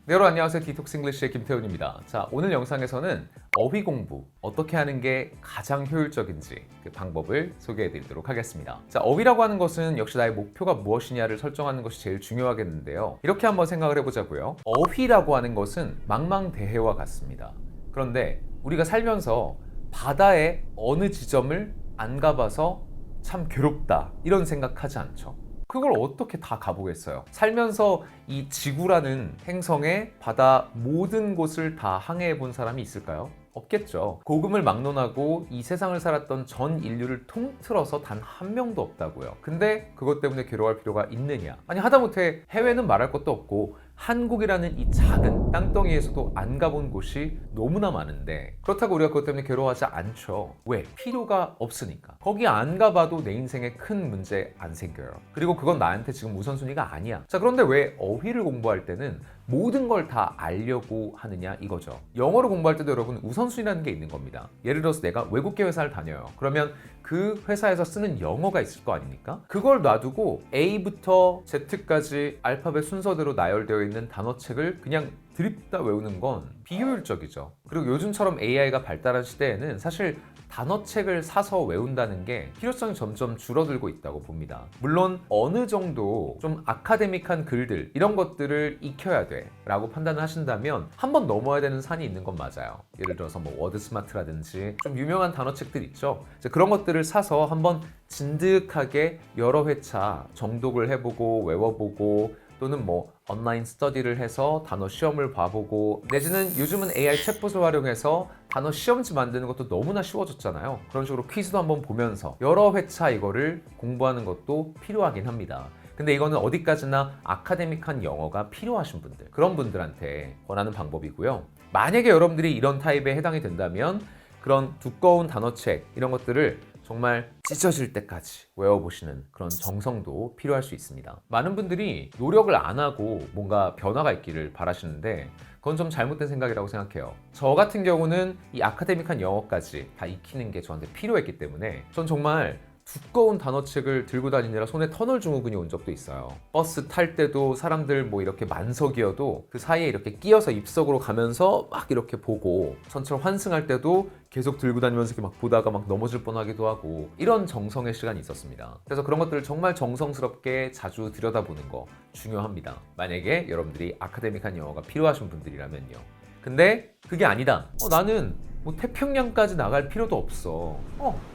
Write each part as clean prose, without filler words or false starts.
네, 여러분 안녕하세요. 디톡스 잉글리시의 김태훈입니다. 자, 오늘 영상에서는 어휘 공부 어떻게 하는 게 가장 효율적인지 그 방법을 소개해 드리도록 하겠습니다. 자, 어휘라고 하는 것은 역시 나의 목표가 무엇이냐를 설정하는 것이 제일 중요하겠는데요. 이렇게 한번 생각을 해보자고요. 어휘라고 하는 것은 망망대해와 같습니다. 그런데 우리가 살면서 바다의 어느 지점을 안 가봐서 참 괴롭다 이런 생각하지 않죠. 그걸 어떻게 다 가보겠어요? 살면서 이 지구라는 행성의 바다 모든 곳을 다 항해해 본 사람이 있을까요? 없겠죠. 고금을 막론하고 이 세상을 살았던 전 인류를 통틀어서 단 한 명도 없다고요. 근데 그것 때문에 괴로워할 필요가 있느냐? 아니, 하다못해 해외는 말할 것도 없고 한국이라는 이 작은 땅덩이에서도 안 가본 곳이 너무나 많은데 그렇다고 우리가 그것 때문에 괴로워하지 않죠. 왜? 필요가 없으니까. 거기 안 가봐도 내 인생에 큰 문제 안 생겨요. 그리고 그건 나한테 지금 우선순위가 아니야. 자, 그런데 왜 어휘를 공부할 때는 모든 걸 다 알려고 하느냐 이거죠. 영어를 공부할 때도 여러분 우선순위라는 게 있는 겁니다. 예를 들어서 내가 외국계 회사를 다녀요. 그러면 그 회사에서 쓰는 영어가 있을 거 아닙니까? 그걸 놔두고 A부터 Z까지 알파벳 순서대로 나열되어 있는 단어책을 그냥 드립다 외우는 건 비효율적이죠. 그리고 요즘처럼 AI가 발달한 시대에는 사실 단어책을 사서 외운다는 게 필요성이 점점 줄어들고 있다고 봅니다. 물론 어느 정도 좀 아카데믹한 글들 이런 것들을 익혀야 돼 라고 판단을 하신다면 한번 넘어야 되는 산이 있는 건 맞아요. 예를 들어서 뭐 워드스마트라든지 좀 유명한 단어책들 있죠. 이제 그런 것들을 사서 한번 진득하게 여러 회차 정독을 해보고 외워보고 또는 뭐 온라인 스터디를 해서 단어 시험을 봐보고 내지는 요즘은 AI 챗봇을 활용해서 단어 시험지 만드는 것도 너무나 쉬워졌잖아요. 그런 식으로 퀴즈도 한번 보면서 여러 회차 이거를 공부하는 것도 필요하긴 합니다. 근데 이거는 어디까지나 아카데믹한 영어가 필요하신 분들, 그런 분들한테 권하는 방법이고요. 만약에 여러분들이 이런 타입에 해당이 된다면 그런 두꺼운 단어책 이런 것들을 정말 찢어질 때까지 외워보시는 그런 정성도 필요할 수 있습니다. 많은 분들이 노력을 안 하고 뭔가 변화가 있기를 바라시는데 그건 좀 잘못된 생각이라고 생각해요. 저 같은 경우는 이 아카데믹한 영어까지 다 익히는 게 저한테 필요했기 때문에 전 정말 두꺼운 단어책을 들고 다니느라 손에 터널 증후군이 온 적도 있어요. 버스 탈 때도 사람들 뭐 이렇게 만석이어도 그 사이에 이렇게 끼어서 입석으로 가면서 막 이렇게 보고 전철 환승할 때도 계속 들고 다니면서 이렇게 막 보다가 막 넘어질 뻔하기도 하고 이런 정성의 시간이 있었습니다. 그래서 그런 것들을 정말 정성스럽게 자주 들여다보는 거 중요합니다. 만약에 여러분들이 아카데믹한 영어가 필요하신 분들이라면요. 근데 그게 아니다. 나는 뭐 태평양까지 나갈 필요도 없어.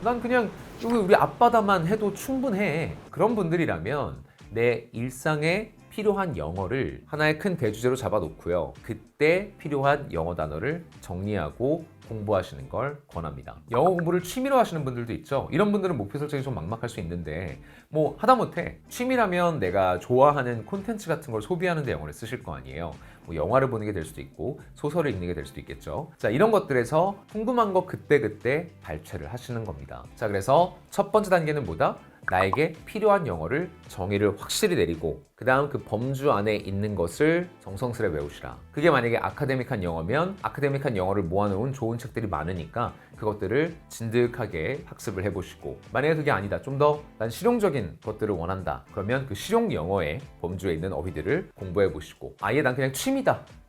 난 그냥 여기 우리 앞바다만 해도 충분해. 그런 분들이라면 내 일상에 필요한 영어를 하나의 큰 대주제로 잡아놓고요. 그때 필요한 영어 단어를 정리하고 공부하시는 걸 권합니다. 영어 공부를 취미로 하시는 분들도 있죠. 이런 분들은 목표 설정이 좀 막막할 수 있는데 뭐 하다못해 취미라면 내가 좋아하는 콘텐츠 같은 걸 소비하는 데 영어를 쓰실 거 아니에요. 뭐 영화를 보는 게 될 수도 있고 소설을 읽는 게 될 수도 있겠죠. 자, 이런 것들에서 궁금한 거 그때그때 발췌를 하시는 겁니다. 자, 그래서 첫 번째 단계는 뭐다? 나에게 필요한 영어를 정의를 확실히 내리고 그 다음 그 범주 안에 있는 것을 정성스레 외우시라. 그게 만약에 아카데믹한 영어면 아카데믹한 영어를 모아놓은 좋은 책들이 많으니까 그것들을 진득하게 학습을 해보시고 만약에 그게 아니다, 좀 더 난 실용적인 것들을 원한다, 그러면 그 실용 영어의 범주에 있는 어휘들을 공부해보시고 아예 난 그냥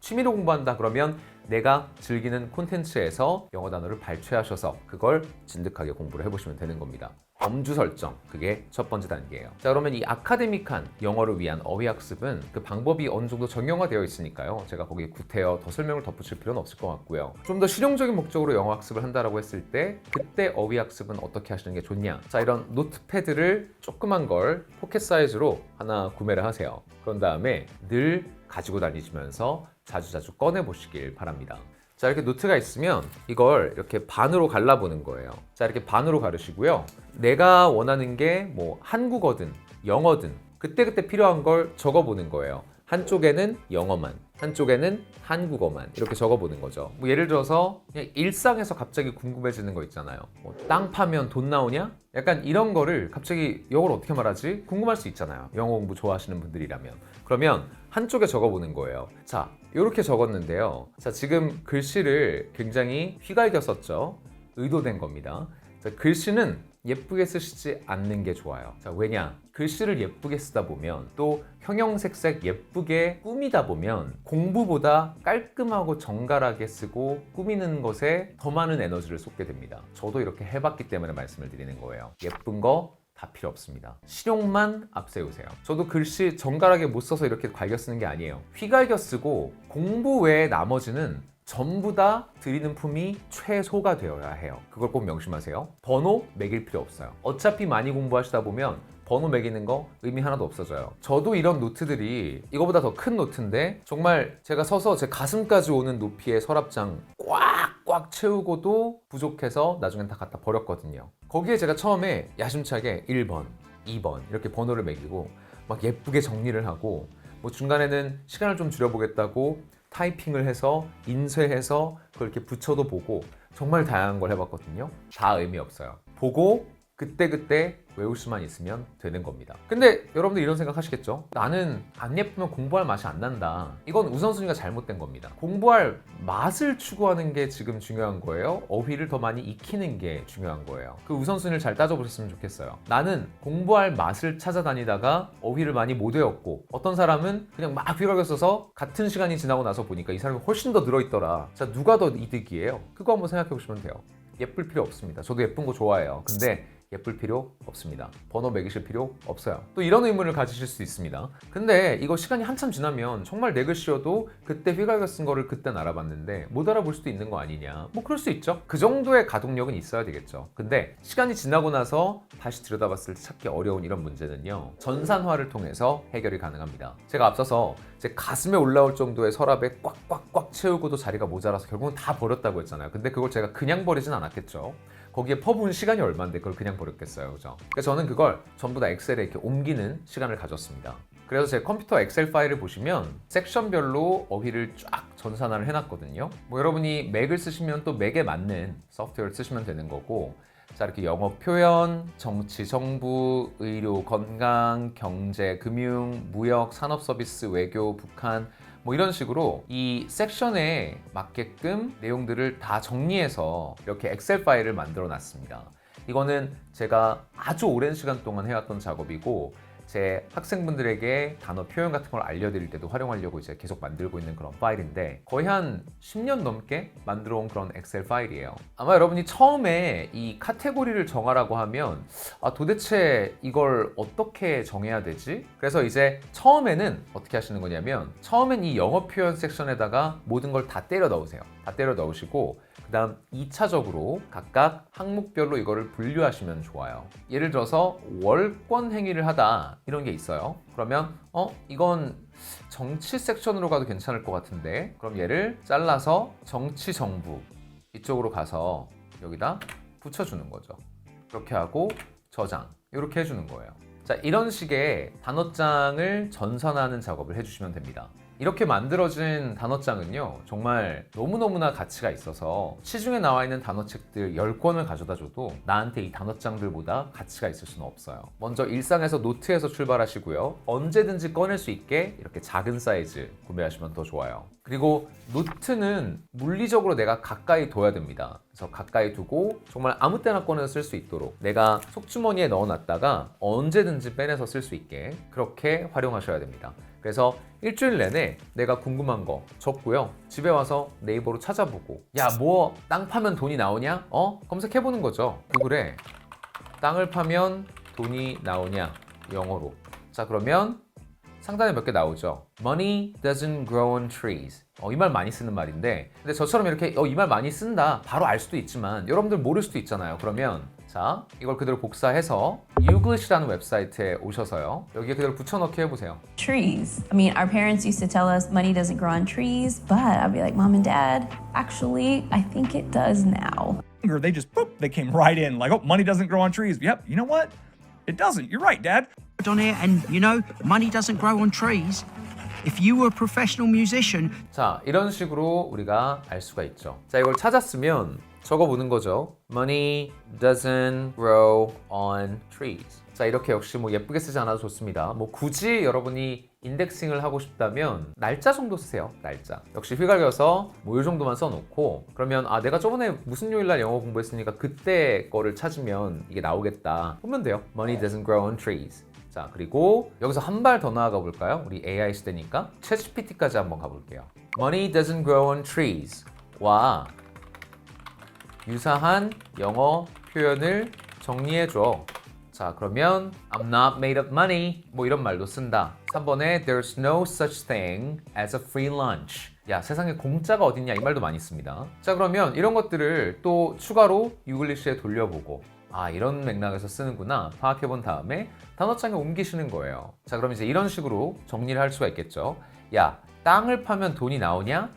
취미로 공부한다, 그러면 내가 즐기는 콘텐츠에서 영어 단어를 발췌하셔서 그걸 진득하게 공부를 해보시면 되는 겁니다. 범주 설정, 그게 첫 번째 단계예요. 자, 그러면 이 아카데믹한 영어를 위한 어휘 학습은 그 방법이 어느 정도 정형화되어 있으니까요. 제가 거기에 구태여 더 설명을 덧붙일 필요는 없을 것 같고요. 좀 더 실용적인 목적으로 영어 학습을 한다라고 했을 때 그때 어휘 학습은 어떻게 하시는 게 좋냐? 자, 이런 노트패드를 조그만 걸 포켓 사이즈로 하나 구매를 하세요. 그런 다음에 늘 가지고 다니시면서 자주자주 꺼내 보시길 바랍니다. 자, 이렇게 노트가 있으면 이걸 이렇게 반으로 갈라보는 거예요. 자, 이렇게 반으로 가르시고요. 내가 원하는 게 뭐 한국어든 영어든 그때그때 필요한 걸 적어보는 거예요. 한쪽에는 영어만, 한쪽에는 한국어만 이렇게 적어보는 거죠. 뭐 예를 들어서 그냥 일상에서 갑자기 궁금해지는 거 있잖아요. 뭐 땅 파면 돈 나오냐? 약간 이런 거를 갑자기 영어로 어떻게 말하지? 궁금할 수 있잖아요. 영어 공부 좋아하시는 분들이라면. 그러면 한쪽에 적어보는 거예요. 자, 이렇게 적었는데요. 자, 지금 글씨를 굉장히 휘갈겨 썼죠. 의도된 겁니다. 자, 글씨는 예쁘게 쓰시지 않는 게 좋아요. 자, 왜냐? 글씨를 예쁘게 쓰다 보면 또 형형색색 예쁘게 꾸미다 보면 공부보다 깔끔하고 정갈하게 쓰고 꾸미는 것에 더 많은 에너지를 쏟게 됩니다. 저도 이렇게 해봤기 때문에 말씀을 드리는 거예요. 예쁜 거 다 필요 없습니다. 실용만 앞세우세요. 저도 글씨 정갈하게 못 써서 이렇게 갈겨 쓰는 게 아니에요. 휘갈겨 쓰고 공부 외에 나머지는 전부 다 드리는 품이 최소가 되어야 해요. 그걸 꼭 명심하세요. 번호 매길 필요 없어요. 어차피 많이 공부하시다 보면 번호 매기는 거 의미 하나도 없어져요. 저도 이런 노트들이 이거보다 더 큰 노트인데 정말 제가 서서 제 가슴까지 오는 높이의 서랍장 꽉꽉 채우고도 부족해서 나중엔 다 갖다 버렸거든요. 거기에 제가 처음에 야심차게 1번, 2번 이렇게 번호를 매기고 막 예쁘게 정리를 하고 뭐 중간에는 시간을 좀 줄여보겠다고 타이핑을 해서 인쇄해서 그걸 이렇게 붙여도 보고 정말 다양한 걸 해봤거든요. 다 의미 없어요. 보고 그때그때 외울 수만 있으면 되는 겁니다. 근데 여러분들 이런 생각 하시겠죠? 나는 안 예쁘면 공부할 맛이 안 난다. 이건 우선순위가 잘못된 겁니다. 공부할 맛을 추구하는 게 지금 중요한 거예요? 어휘를 더 많이 익히는 게 중요한 거예요? 그 우선순위를 잘 따져보셨으면 좋겠어요. 나는 공부할 맛을 찾아다니다가 어휘를 많이 못 외웠고 어떤 사람은 그냥 막 휘갈겨 써서 같은 시간이 지나고 나서 보니까 이 사람이 훨씬 더 늘어있더라. 자, 누가 더 이득이에요? 그거 한번 생각해 보시면 돼요. 예쁠 필요 없습니다. 저도 예쁜 거 좋아해요. 근데 예쁠 필요 없습니다. 번호 매기실 필요 없어요. 또 이런 의문을 가지실 수 있습니다. 근데 이거 시간이 한참 지나면 정말 내 글씨여도 그때 휘갈겨 쓴 거를 그때 알아봤는데 못 알아볼 수도 있는 거 아니냐. 뭐 그럴 수 있죠. 그 정도의 가동력은 있어야 되겠죠. 근데 시간이 지나고 나서 다시 들여다봤을 때 찾기 어려운 이런 문제는요. 전산화를 통해서 해결이 가능합니다. 제가 앞서서 제 가슴에 올라올 정도의 서랍에 꽉꽉꽉 채우고도 자리가 모자라서 결국은 다 버렸다고 했잖아요. 근데 그걸 제가 그냥 버리진 않았겠죠. 거기에 퍼부은 시간이 얼마인데 그걸 그냥 버렸겠어요, 그죠? 그래서 저는 그걸 전부 다 엑셀에 이렇게 옮기는 시간을 가졌습니다. 그래서 제 컴퓨터 엑셀 파일을 보시면 섹션별로 어휘를 쫙 전산화를 해놨거든요. 뭐 여러분이 맥을 쓰시면 또 맥에 맞는 소프트웨어를 쓰시면 되는 거고, 자, 이렇게 영어 표현, 정치, 정부, 의료, 건강, 경제, 금융, 무역, 산업 서비스, 외교, 북한 뭐 이런 식으로 이 섹션에 맞게끔 내용들을 다 정리해서 이렇게 엑셀 파일을 만들어 놨습니다. 이거는 제가 아주 오랜 시간 동안 해왔던 작업이고 제 학생분들에게 단어 표현 같은 걸 알려드릴 때도 활용하려고 이제 계속 만들고 있는 그런 파일인데 거의 한 10년 넘게 만들어 온 그런 엑셀 파일이에요. 아마 여러분이 처음에 이 카테고리를 정하라고 하면 도대체 이걸 어떻게 정해야 되지? 그래서 이제 처음에는 어떻게 하시는 거냐면 처음엔 이 영어 표현 섹션에다가 모든 걸 다 때려 넣으세요. 다 때려 넣으시고 그 다음 2차적으로 각각 항목별로 이거를 분류하시면 좋아요. 예를 들어서 월권 행위를 하다 이런 게 있어요. 그러면 이건 정치 섹션으로 가도 괜찮을 것 같은데 그럼 얘를 잘라서 정치 정부 이쪽으로 가서 여기다 붙여주는 거죠. 그렇게 하고 저장 이렇게 해주는 거예요. 자, 이런 식의 단어장을 전산하는 작업을 해주시면 됩니다. 이렇게 만들어진 단어장은요 정말 너무너무나 가치가 있어서 시중에 나와 있는 단어책들 10권을 가져다 줘도 나한테 이 단어장들보다 가치가 있을 수는 없어요. 먼저 일상에서 노트에서 출발하시고요. 언제든지 꺼낼 수 있게 이렇게 작은 사이즈 구매하시면 더 좋아요. 그리고 노트는 물리적으로 내가 가까이 둬야 됩니다. 그래서 가까이 두고 정말 아무 때나 꺼내서 쓸 수 있도록 내가 속주머니에 넣어놨다가 언제든지 빼내서 쓸 수 있게 그렇게 활용하셔야 됩니다. 그래서 일주일 내내 내가 궁금한 거 적고요. 집에 와서 네이버로 찾아보고 야, 뭐 땅 파면 돈이 나오냐? 검색해보는 거죠. 구글에 땅을 파면 돈이 나오냐? 영어로. 자, 그러면 상단에 몇 개 나오죠. Money doesn't grow on trees. 이 말 많이 쓰는 말인데 근데 저처럼 이렇게 이 말 많이 쓴다 바로 알 수도 있지만 여러분들 모를 수도 있잖아요. 그러면 자, 이걸 그대로 복사해서 Youglish라는 웹사이트에 오셔서요. 여기에 그대로 붙여넣기 해보세요. Trees. I mean, our parents used to tell us money doesn't grow on trees, but I'd be like, Mom and Dad, actually, I think it does now. Or they just, boop, they came right in like, oh, money doesn't grow on trees. Yep, you know what? It doesn't. You're right, Dad. On here, and you know, money doesn't grow on trees. If you were a professional musician. 자, 이런 식으로 우리가 알 수가 있죠. 자, 이걸 찾았으면 적어보는 거죠. Money doesn't grow on trees. 자, 이렇게 역시 뭐 예쁘게 쓰지 않아도 좋습니다. 뭐 굳이 여러분이 인덱싱을 하고 싶다면 날짜 정도 쓰세요. 날짜. 역시 휘갈겨서 뭐 이 정도만 써놓고 그러면 내가 저번에 무슨 요일날 영어 공부했으니까 그때 거를 찾으면 이게 나오겠다. 보면 돼요. Money doesn't grow on trees. 자, 자, 그리고 여기서 한 발 더 나아가 볼까요? 우리 AI 시대니까 챗GPT까지 한번 가볼게요. Money doesn't grow on trees 와 유사한 영어 표현을 정리해줘. 자, 그러면 I'm not made of money 뭐 이런 말도 쓴다. 3번에 There's no such thing as a free lunch. 야, 세상에 공짜가 어딨냐 이 말도 많이 씁니다. 자, 그러면 이런 것들을 또 추가로 유글리시에 돌려보고 아, 이런 맥락에서 쓰는구나 파악해본 다음에 단어장에 옮기시는 거예요. 자, 그럼 이제 이런 식으로 정리를 할 수가 있겠죠. 야, 땅을 파면 돈이 나오냐?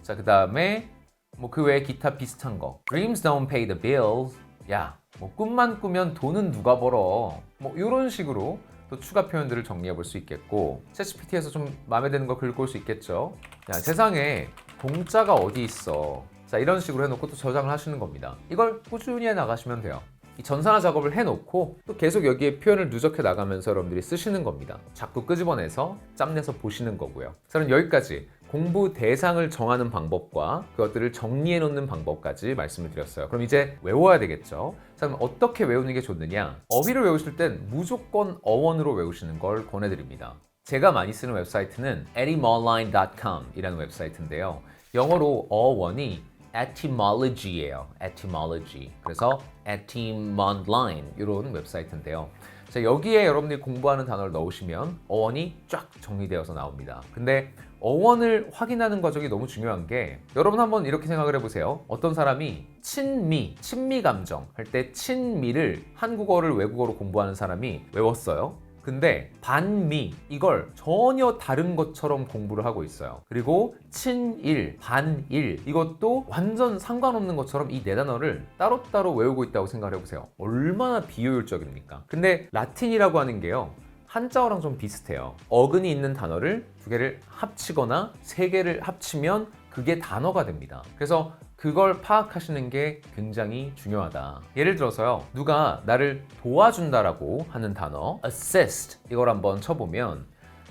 자, 그 다음에 뭐 그 외에 기타 비슷한 거. Dreams don't pay the bills. 야, 뭐 꿈만 꾸면 돈은 누가 벌어? 뭐 이런 식으로 또 추가 표현들을 정리해 볼 수 있겠고 챗GPT에서 좀 마음에 드는 거 긁고 올 수 있겠죠. 야, 세상에 공짜가 어디 있어? 자, 이런 식으로 해놓고 또 저장을 하시는 겁니다. 이걸 꾸준히 해 나가시면 돼요. 이 전산화 작업을 해놓고 또 계속 여기에 표현을 누적해 나가면서 여러분들이 쓰시는 겁니다. 자꾸 끄집어내서 짬내서 보시는 거고요. 자, 그럼 여기까지 공부 대상을 정하는 방법과 그것들을 정리해 놓는 방법까지 말씀을 드렸어요. 그럼 이제 외워야 되겠죠. 자, 그럼 어떻게 외우는 게 좋느냐? 어휘를 외우실 땐 무조건 어원으로 외우시는 걸 권해드립니다. 제가 많이 쓰는 웹사이트는 etymallline.com 이라는 웹사이트인데요. 영어로 어원이 etymology예요. etymology. 그래서 etymondline 이런 웹사이트인데요. 자, 여기에 여러분들이 공부하는 단어를 넣으시면 어원이 쫙 정리되어서 나옵니다. 근데 어원을 확인하는 과정이 너무 중요한 게 여러분 한번 이렇게 생각을 해보세요. 어떤 사람이 친미 감정 할 때 친미를 한국어를 외국어로 공부하는 사람이 외웠어요. 근데 반미 이걸 전혀 다른 것처럼 공부를 하고 있어요. 그리고 친일, 반일 이것도 완전 상관없는 것처럼 이 네 단어를 따로따로 외우고 있다고 생각을 해보세요. 얼마나 비효율적입니까? 근데 라틴이라고 하는 게요. 한자어랑 좀 비슷해요. 어근이 있는 단어를 두 개를 합치거나 세 개를 합치면 그게 단어가 됩니다. 그래서 그걸 파악하시는 게 굉장히 중요하다. 예를 들어서요. 누가 나를 도와준다라고 하는 단어 assist 이걸 한번 쳐보면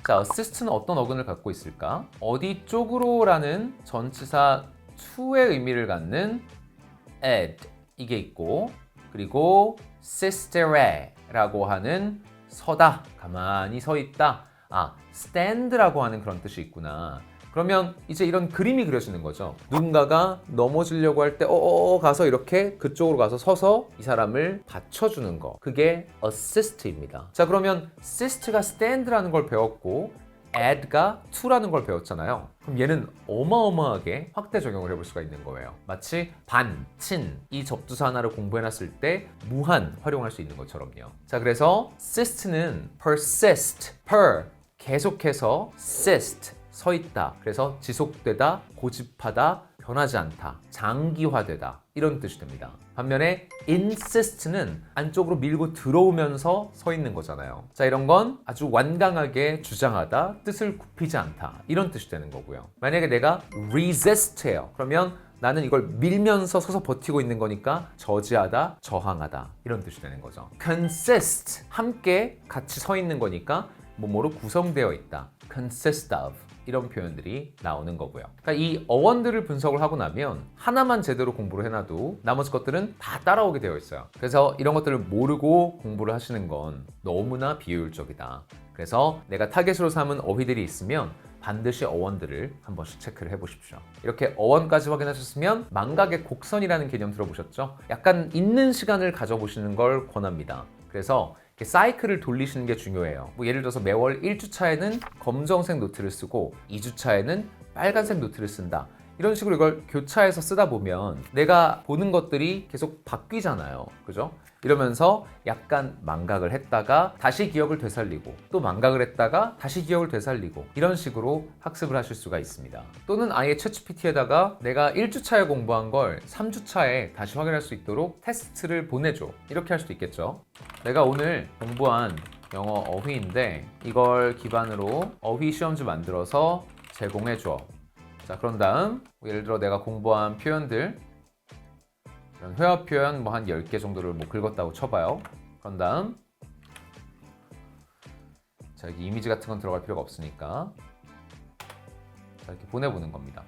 자, assist는 어떤 어근을 갖고 있을까? 어디 쪽으로라는 전치사 to의 의미를 갖는 ed 이게 있고 그리고 sistere라고 하는 서다, 가만히 서 있다. 아, stand라고 하는 그런 뜻이 있구나. 그러면 이제 이런 그림이 그려지는 거죠. 누군가가 넘어지려고 할 때 가서 이렇게 그쪽으로 가서 서서 이 사람을 받쳐주는 거. 그게 assist입니다. 자, 그러면 assist가 stand라는 걸 배웠고 add가 to라는 걸 배웠잖아요. 그럼 얘는 어마어마하게 확대 적용을 해볼 수가 있는 거예요. 마치 반, 친 이 접두사 하나를 공부해놨을 때 무한 활용할 수 있는 것처럼요. 자, 그래서 persist는 persist, 계속해서 sist 서 있다. 그래서 지속되다, 고집하다, 변하지 않다, 장기화되다 이런 뜻이 됩니다. 반면에 insist는 안쪽으로 밀고 들어오면서 서 있는 거잖아요. 자, 이런 건 아주 완강하게 주장하다, 뜻을 굽히지 않다 이런 뜻이 되는 거고요. 만약에 내가 resist해요. 그러면 나는 이걸 밀면서 서서 버티고 있는 거니까 저지하다, 저항하다 이런 뜻이 되는 거죠. consist 함께 같이 서 있는 거니까 뭐뭐로 구성되어 있다. consist of 이런 표현들이 나오는 거고요. 그러니까 이 어원들을 분석을 하고 나면 하나만 제대로 공부를 해놔도 나머지 것들은 다 따라오게 되어 있어요. 그래서 이런 것들을 모르고 공부를 하시는 건 너무나 비효율적이다. 그래서 내가 타겟으로 삼은 어휘들이 있으면 반드시 어원들을 한 번씩 체크를 해보십시오. 이렇게 어원까지 확인하셨으면 망각의 곡선이라는 개념 들어보셨죠? 약간 있는 시간을 가져보시는 걸 권합니다. 그래서 사이클을 돌리시는 게 중요해요. 뭐 예를 들어서 매월 1주차에는 검정색 노트를 쓰고 2주차에는 빨간색 노트를 쓴다. 이런 식으로 이걸 교차해서 쓰다 보면 내가 보는 것들이 계속 바뀌잖아요. 그죠? 이러면서 약간 망각을 했다가 다시 기억을 되살리고 또 망각을 했다가 다시 기억을 되살리고 이런 식으로 학습을 하실 수가 있습니다. 또는 아예 챗GPT에다가 내가 1주차에 공부한 걸 3주차에 다시 확인할 수 있도록 테스트를 보내줘. 이렇게 할 수도 있겠죠. 내가 오늘 공부한 영어 어휘인데 이걸 기반으로 어휘 시험지 만들어서 제공해줘. 자, 그런 다음 예를 들어 내가 공부한 표현들 이런 회화 표현 뭐 한 10개 정도를 뭐 긁었다고 쳐봐요. 그런 다음 자, 여기 이미지 같은 건 들어갈 필요가 없으니까 자, 이렇게 보내보는 겁니다.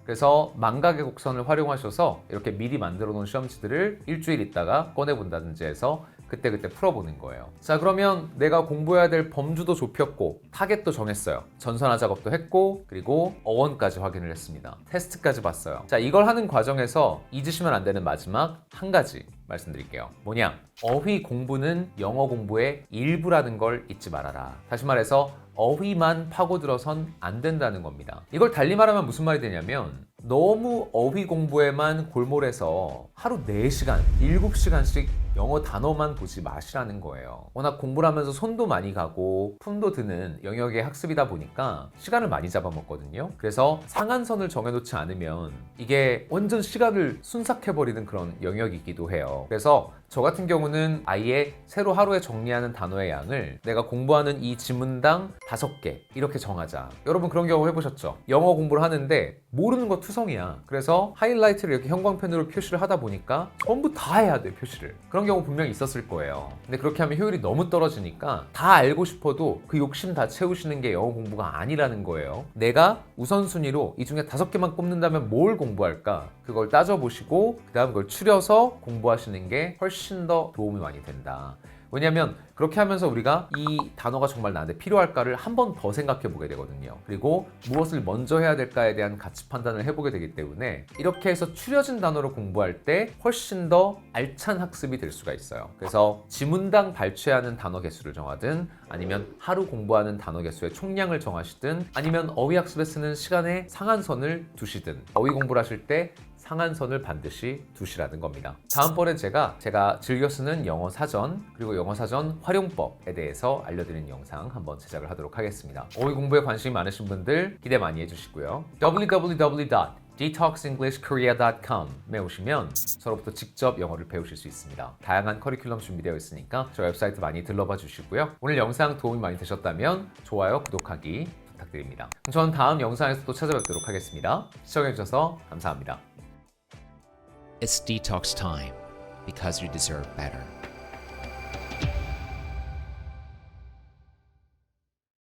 그래서 망각의 곡선을 활용하셔서 이렇게 미리 만들어 놓은 시험지들을 일주일 있다가 꺼내본다든지 해서 그때그때 풀어보는 거예요. 자, 그러면 내가 공부해야 될 범주도 좁혔고 타겟도 정했어요. 전산화 작업도 했고 그리고 어원까지 확인을 했습니다. 테스트까지 봤어요. 자, 이걸 하는 과정에서 잊으시면 안 되는 마지막 한 가지 말씀드릴게요. 뭐냐? 어휘 공부는 영어 공부의 일부라는 걸 잊지 말아라. 다시 말해서 어휘만 파고들어선 안 된다는 겁니다. 이걸 달리 말하면 무슨 말이 되냐면 너무 어휘 공부에만 골몰해서 하루 4시간, 7시간씩 영어 단어만 보지 마시라는 거예요. 워낙 공부를 하면서 손도 많이 가고 품도 드는 영역의 학습이다 보니까 시간을 많이 잡아먹거든요. 그래서 상한선을 정해놓지 않으면 이게 완전 시간을 순삭해버리는 그런 영역이기도 해요. 그래서 저 같은 경우는 아예 새로 하루에 정리하는 단어의 양을 내가 공부하는 이 지문당 5개 이렇게 정하자. 여러분 그런 경험 해보셨죠? 영어 공부를 하는데 모르는 거 투성이야. 그래서 하이라이트를 이렇게 형광펜으로 표시를 하다 보니까 전부 다 해야 돼, 표시를. 그런 경우 분명히 있었을 거예요. 근데 그렇게 하면 효율이 너무 떨어지니까 다 알고 싶어도 그 욕심 다 채우시는 게 영어 공부가 아니라는 거예요. 내가 우선순위로 이 중에 5개만 꼽는다면 뭘 공부할까? 그걸 따져보시고 그 다음 그걸 추려서 공부하시는 게 훨씬 더 도움이 많이 된다. 왜냐하면 그렇게 하면서 우리가 이 단어가 정말 나한테 필요할까를 한 번 더 생각해 보게 되거든요. 그리고 무엇을 먼저 해야 될까에 대한 가치 판단을 해보게 되기 때문에 이렇게 해서 추려진 단어를 공부할 때 훨씬 더 알찬 학습이 될 수가 있어요. 그래서 지문당 발췌하는 단어 개수를 정하든 아니면 하루 공부하는 단어 개수의 총량을 정하시든 아니면 어휘 학습에 쓰는 시간의 상한선을 두시든 어휘 공부를 하실 때 상한선을 반드시 두시라는 겁니다. 다음번엔 제가 즐겨 쓰는 영어 사전 그리고 영어 사전 활용법에 대해서 알려드리는 영상 한번 제작을 하도록 하겠습니다. 어휘 공부에 관심이 많으신 분들 기대 많이 해주시고요. www.detoxenglishkorea.com에 오시면 저로부터 직접 영어를 배우실 수 있습니다. 다양한 커리큘럼 준비되어 있으니까 저희 웹사이트 많이 들러봐 주시고요. 오늘 영상 도움이 많이 되셨다면 좋아요, 구독하기 부탁드립니다. 저는 다음 영상에서 또 찾아뵙도록 하겠습니다. 시청해주셔서 감사합니다. It's detox time because you deserve better.